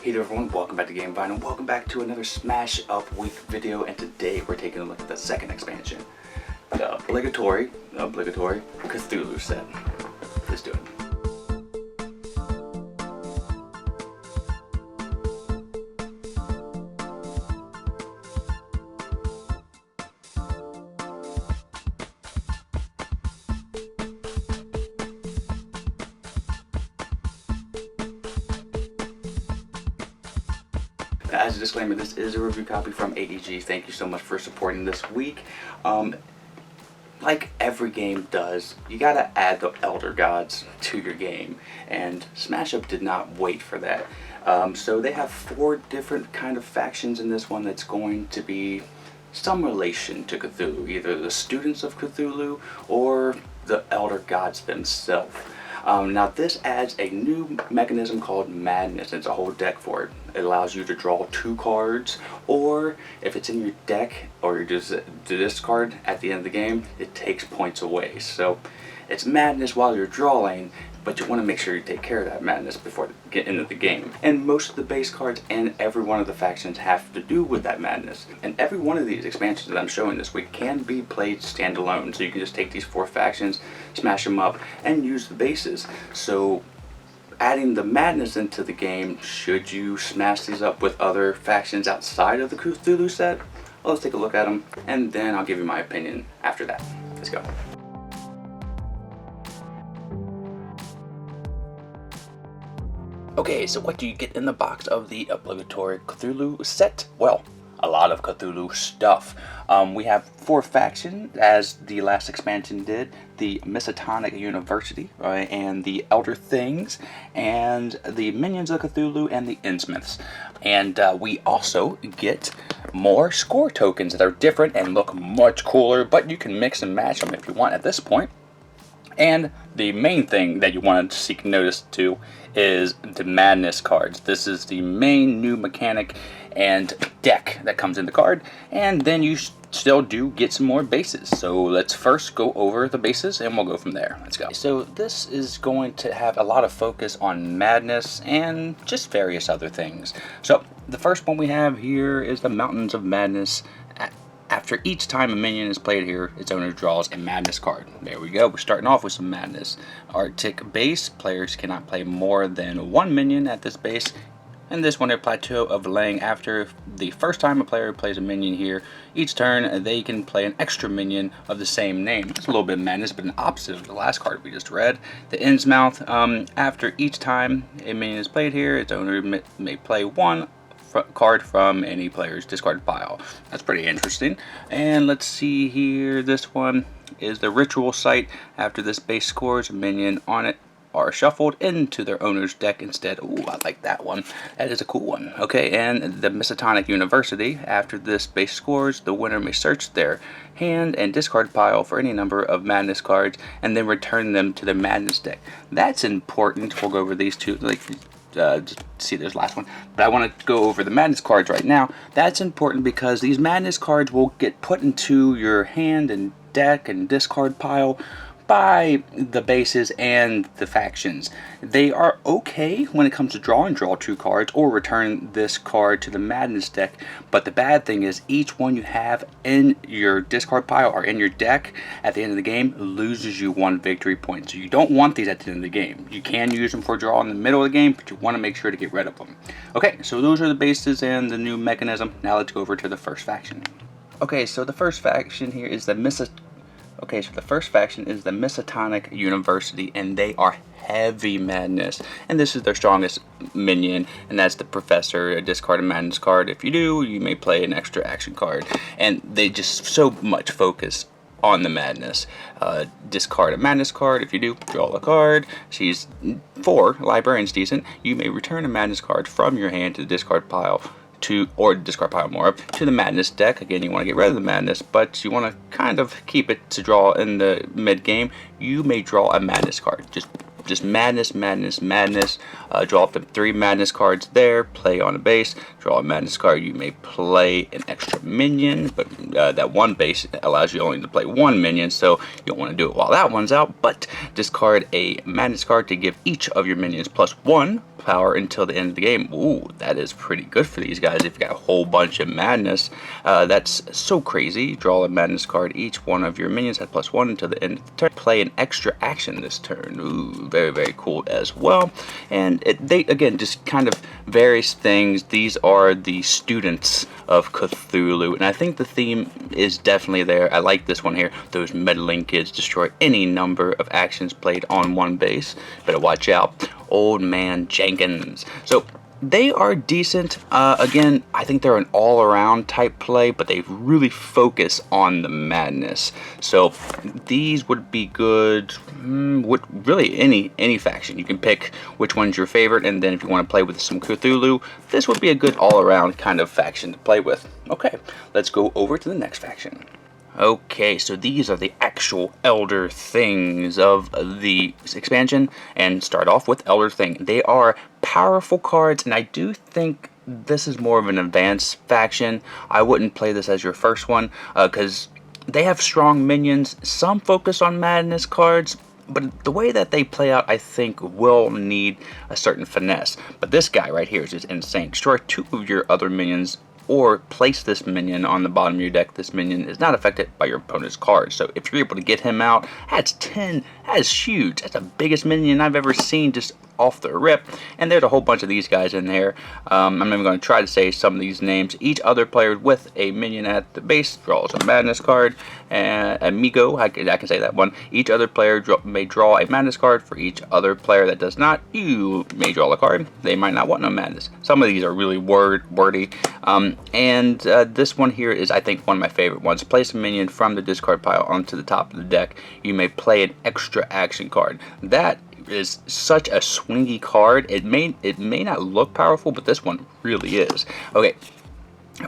Hey there everyone, welcome back to GameVine and welcome back to another Smash Up Week video, and today we're taking a look at the second expansion, the Obligatory Cthulhu set. Let's do it. As a disclaimer, this is a review copy from ADG. Thank you so much for supporting this week. Like every game does, you gotta add the Elder Gods to your game, and Smash Up did not wait for that. So they have 4 different kind of factions in this one that's going to be some relation to Cthulhu, either the students of Cthulhu or the Elder Gods themselves. Now this adds a new mechanism called Madness. It's a whole deck for it. It allows you to draw 2 cards, or if it's in your deck or you just discard at the end of the game, it takes points away. So it's madness while you're drawing, but you want to make sure you take care of that madness before you get into the game. And most of the base cards and every one of the factions have to do with that madness. And every one of these expansions that I'm showing this week can be played standalone. So you can just take these 4 factions, smash them up, and use the bases. So adding the madness into the game, should you smash these up with other factions outside of the Cthulhu set? Well, let's take a look at them, and then I'll give you my opinion after that. Let's go. Okay, so what do you get in the box of the Obligatory Cthulhu set? Well, a lot of Cthulhu stuff. We have 4 factions, as the last expansion did: the Miskatonic University, and the Elder Things, and the Minions of Cthulhu, and the Innsmiths. And we also get more score tokens that are different and look much cooler, but you can mix and match them if you want at this point. And the main thing that you want to seek notice to is the Madness cards. This is the main new mechanic and deck that comes in the card, and then you still do get some more bases. So let's first go over the bases and we'll go from there. Let's go. So this is going to have a lot of focus on madness and just various other things. So the first one we have here is the Mountains of Madness. After each time a minion is played here, its owner draws a madness card. There we go, we're starting off with some madness. Arctic base, players cannot play more than 1 minion at this base. And this one, a plateau of laying. After the first time a player plays a minion here, each turn they can play an extra minion of the same name. It's a little bit of madness, but an opposite of the last card we just read. The Innsmouth, after each time a minion is played here, its owner may play 1 card from any player's discarded pile. That's pretty interesting. And let's see here, this one is the Ritual Site. After this base scores, a minion on it are shuffled into their owner's deck instead. Ooh, I like that one. That is a cool one. Okay, and the Miskatonic University. After this base scores, the winner may search their hand and discard pile for any number of madness cards and then return them to their madness deck. That's important. We'll go over these two, just see this last one, but I want to go over the madness cards right now. That's important because these madness cards will get put into your hand and deck and discard pile by the bases and the factions. They are okay when it comes to draw 2 cards or return this card to the madness deck, but the bad thing is each one you have in your discard pile or in your deck at the end of the game loses you 1 victory point. So you don't want these at the end of the game. You can use them for draw in the middle of the game, but you want to make sure to get rid of them. Okay, so those are the bases and the new mechanism. Now let's go over to the first faction. Okay, so the first faction here is the Miskatonic University, and they are heavy madness. And this is their strongest minion, and that's the Professor. A discard a madness card. If you do, you may play an extra action card. And they just so much focus on the madness. Discard a madness card. If you do, draw a card. She's 4, Librarian's decent. You may return a madness card from your hand to the discard pile or discard pile more up to the madness deck. Again, you want to get rid of the madness, but you want to kind of keep it to draw in the mid game. You may draw a madness card. Just just madness, madness, madness. Draw up to 3 madness cards there, play on a base, draw a madness card. You may play an extra minion, but that one base allows you only to play 1 minion, so you don't want to do it while that one's out, but discard a madness card to give each of your minions +1 power until the end of the game. Ooh, that is pretty good for these guys if you got a whole bunch of madness. That's so crazy. Draw a madness card. Each one of your minions has +1 until the end of the turn. Play an extra action this turn. Ooh, very, very cool as well. And they, again, just kind of various things. These are the students of Cthulhu, and I think the theme is definitely there. I like this one here. Those meddling kids destroy any number of actions played on one base. Better watch out. Old Man Jenkins. So they are decent. Again, I think they're an all-around type play, but they really focus on the madness. So these would be good with really any faction. You can pick which one's your favorite, and then if you want to play with some Cthulhu, this would be a good all-around kind of faction to play with. Okay, let's go over to the next faction. Okay, so these are the actual Elder Things of the expansion, and start off with Elder Thing. They are powerful cards, and I do think this is more of an advanced faction. I wouldn't play this as your first one, because they have strong minions. Some focus on madness cards, but the way that they play out, I think, will need a certain finesse. But this guy right here is just insane. Destroy 2 of your other minions, or place this minion on the bottom of your deck. This minion is not affected by your opponent's cards. So if you're able to get him out, that's 10. That is huge. That's the biggest minion I've ever seen just off the rip. And there's a whole bunch of these guys in there. I'm even going to try to say some of these names. Each other player with a minion at the base draws a madness card. And Amigo, I can say that one. Each other player may draw a madness card. For each other player that does not, you may draw a card. They might not want no madness. Some of these are really wordy. And this one here is, I think, one of my favorite ones. Place a minion from the discard pile onto the top of the deck. You may play an extra action card. That is such a swingy card. It may not look powerful, but this one really is. Okay.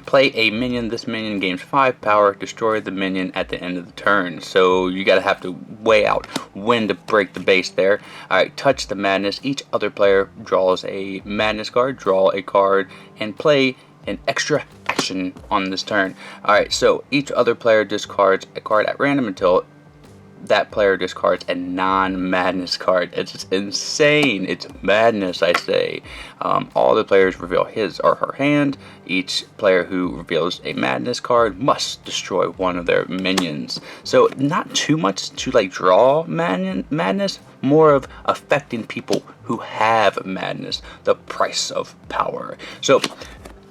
Play a minion. This minion gains 5 power. Destroy the minion at the end of the turn. So you gotta have to weigh out when to break the base there. Alright, touch the madness. Each other player draws a madness card. Draw a card and play an extra action on this turn. Alright, so each other player discards a card at random until that player discards a non-madness card. It's just insane. It's madness, I say. All the players reveal his or her hand. Each player who reveals a madness card must destroy one of their minions. So not too much to like draw madness, more of affecting people who have madness, the price of power. So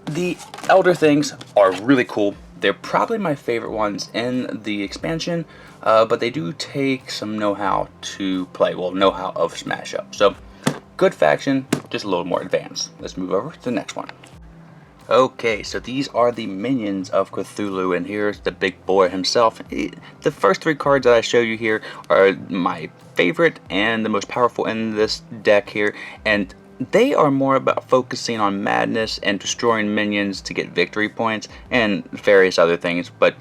the Elder Things are really cool. They're probably my favorite ones in the expansion, but they do take some know-how to play. Well, know-how of Smash Up. So, good faction, just a little more advanced. Let's move over to the next one. Okay, so these are the minions of Cthulhu, and here's the big boy himself. The first 3 cards that I show you here are my favorite and the most powerful in this deck here, and they are more about focusing on madness and destroying minions to get victory points and various other things, but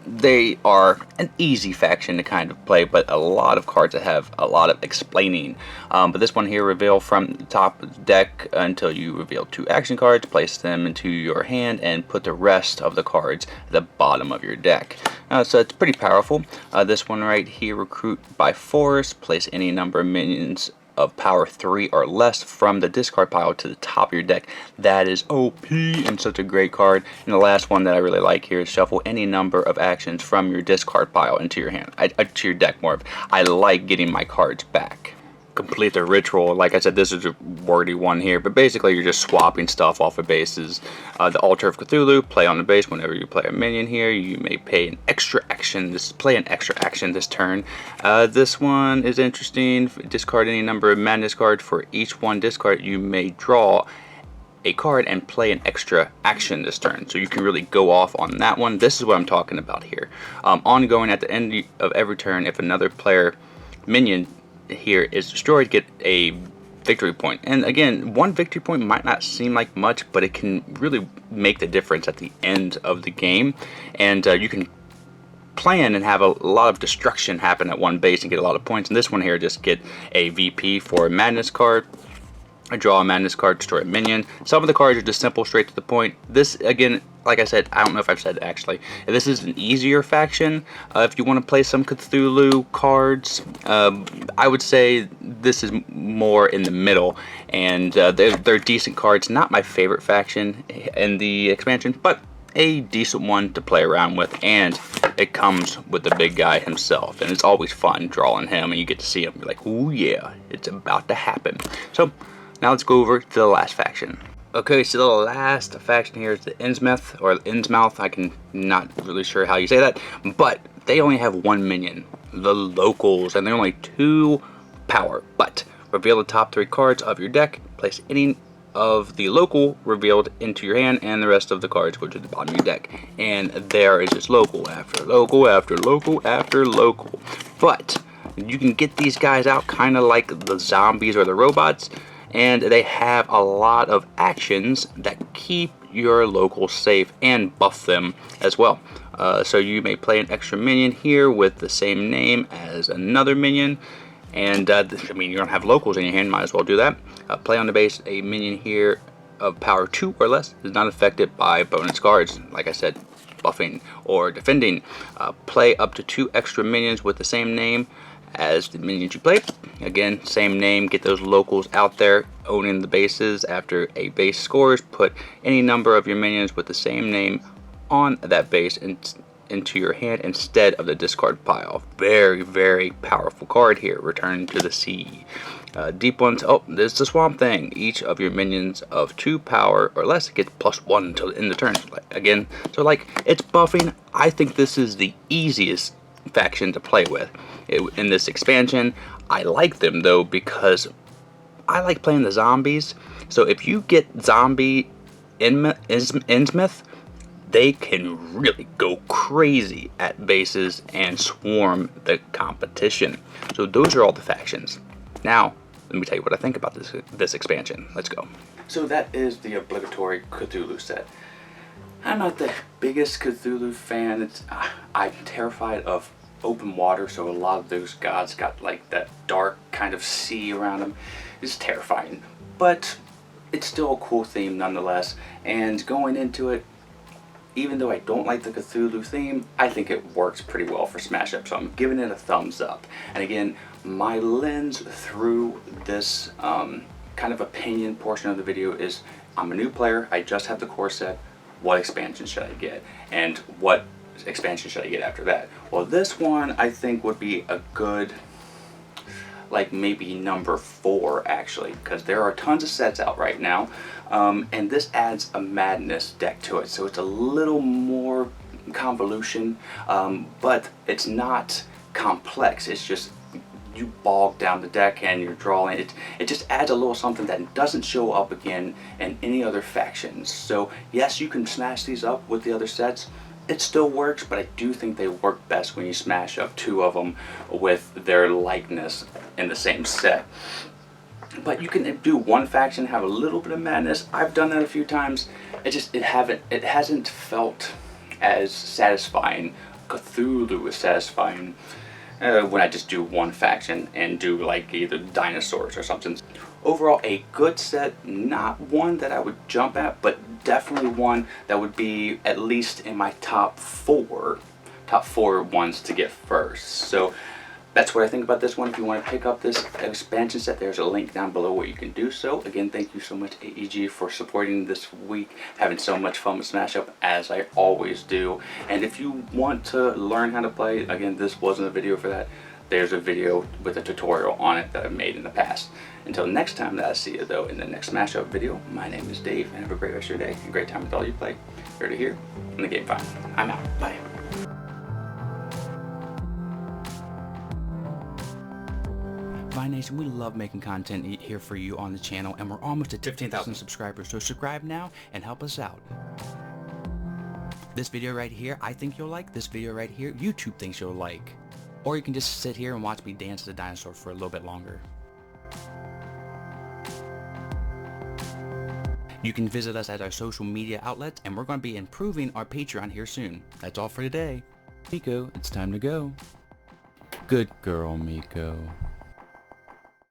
they are an easy faction to kind of play, but a lot of cards that have a lot of explaining. But this one here, reveal from the top of the deck until you reveal 2 action cards, place them into your hand, and put the rest of the cards at the bottom of your deck. So it's pretty powerful. This one right here, recruit by force, place any number of minions of power 3 or less from the discard pile to the top of your deck. That is OP and such a great card. And the last one that I really like here is shuffle any number of actions from your discard pile into your hand, to your deck more. I like getting my cards back. Complete the ritual. Like I said, this is a wordy one here, but basically you're just swapping stuff off of bases. The Altar of Cthulhu, play on the base. Whenever you play a minion here, you may play an extra action this turn. This one is interesting. Discard any number of madness cards. For each one discard, you may draw a card and play an extra action this turn. So you can really go off on that one. This is what I'm talking about here. Ongoing at the end of every turn, if another player minion here is destroyed, get a victory point. And again, 1 victory point might not seem like much, but it can really make the difference at the end of the game. And you can plan and have a lot of destruction happen at one base and get a lot of points. And this one here, just get a VP for a Madness card. I draw a Madness card, destroy a minion. Some of the cards are just simple, straight to the point. This, again, like I said, I don't know if I've said it actually, this is an easier faction. If you want to play some Cthulhu cards, I would say this is more in the middle. And they're decent cards. Not my favorite faction in the expansion, but a decent one to play around with, and it comes with the big guy himself, and it's always fun drawing him, and you get to see him. You're like, ooh yeah, it's about to happen. So now let's go over to the last faction. Okay, so the last faction here is the Innsmouth, or Innsmouth. I can not really sure how you say that, but they only have 1 minion, the locals, and they're only 2 power. But reveal the top 3 cards of your deck, place any of the local revealed into your hand, and the rest of the cards go to the bottom of your deck. And there is just local after local after local after local. But you can get these guys out kind of like the zombies or the robots, and they have a lot of actions that keep your locals safe and buff them as well. So you may play an extra minion here with the same name as another minion, and I mean, you're gonna have locals in your hand, might as well do that. Play on the base a minion here of power 2 or less is not affected by bonus cards, like I said, buffing or defending. Play up to 2 extra minions with the same name as the minions you played. Again, same name, get those locals out there owning the bases. After a base scores, put any number of your minions with the same name on that base into your hand instead of the discard pile. Very, very powerful card here. Return to the sea. Deep ones, oh, there's the Swamp Thing. Each of your minions of 2 power or less gets +1 until the end of the turn. Again, so like, it's buffing. I think this is the easiest faction to play with in this expansion. I like them though because I like playing the zombies. So if you get zombie Innsmouth, they can really go crazy at bases and swarm the competition. So those are all the factions. Now, let me tell you what I think about this expansion. Let's go. So that is the Obligatory Cthulhu set. I'm not the biggest Cthulhu fan. I'm terrified of open water, so a lot of those gods got like that dark kind of sea around them. It's terrifying, but it's still a cool theme nonetheless. And going into it, even though I don't like the Cthulhu theme, I think it works pretty well for Smash Up, so I'm giving it a thumbs up. And again, my lens through this kind of opinion portion of the video is, I'm a new player, I just have the core set, what expansion should I get? And what expansion should I get after that? Well, this one I think would be a good, like maybe number 4 actually, because there are tons of sets out right now, and this adds a Madness deck to it, so it's a little more convolution, but it's not complex. It's just you bog down the deck and you're drawing it. It just adds a little something that doesn't show up again in any other factions. So yes, you can smash these up with the other sets. It still works, but I do think they work best when you smash up 2 of them with their likeness in the same set. But you can do one faction, have a little bit of madness. I've done that a few times. It hasn't felt as satisfying. Cthulhu is satisfying when I just do one faction and do like either dinosaurs or something. Overall, a good set, not one that I would jump at, but definitely one that would be at least in my top four ones to get first. So that's what I think about this one. If you want to pick up this expansion set, there's a link down below where you can do so. Again, thank you so much, AEG, for supporting this week, having so much fun with Smash Up, as I always do. And if you want to learn how to play, again, this wasn't a video for that. There's a video with a tutorial on it that I've made in the past. Until next time that I see you, though, in the next Smash Up video, my name is Dave, and have a great rest of your day and a great time with all you play. Here to here, in the game fine. I'm out. Bye. Vine Nation, we love making content here for you on the channel, and we're almost at 15,000 subscribers, so subscribe now and help us out. This video right here, I think you'll like. This video right here, YouTube thinks you'll like. Or you can just sit here and watch me dance the dinosaur for a little bit longer. You can visit us at our social media outlets, and we're going to be improving our Patreon here soon. That's all for today. Miko, it's time to go. Good girl, Miko.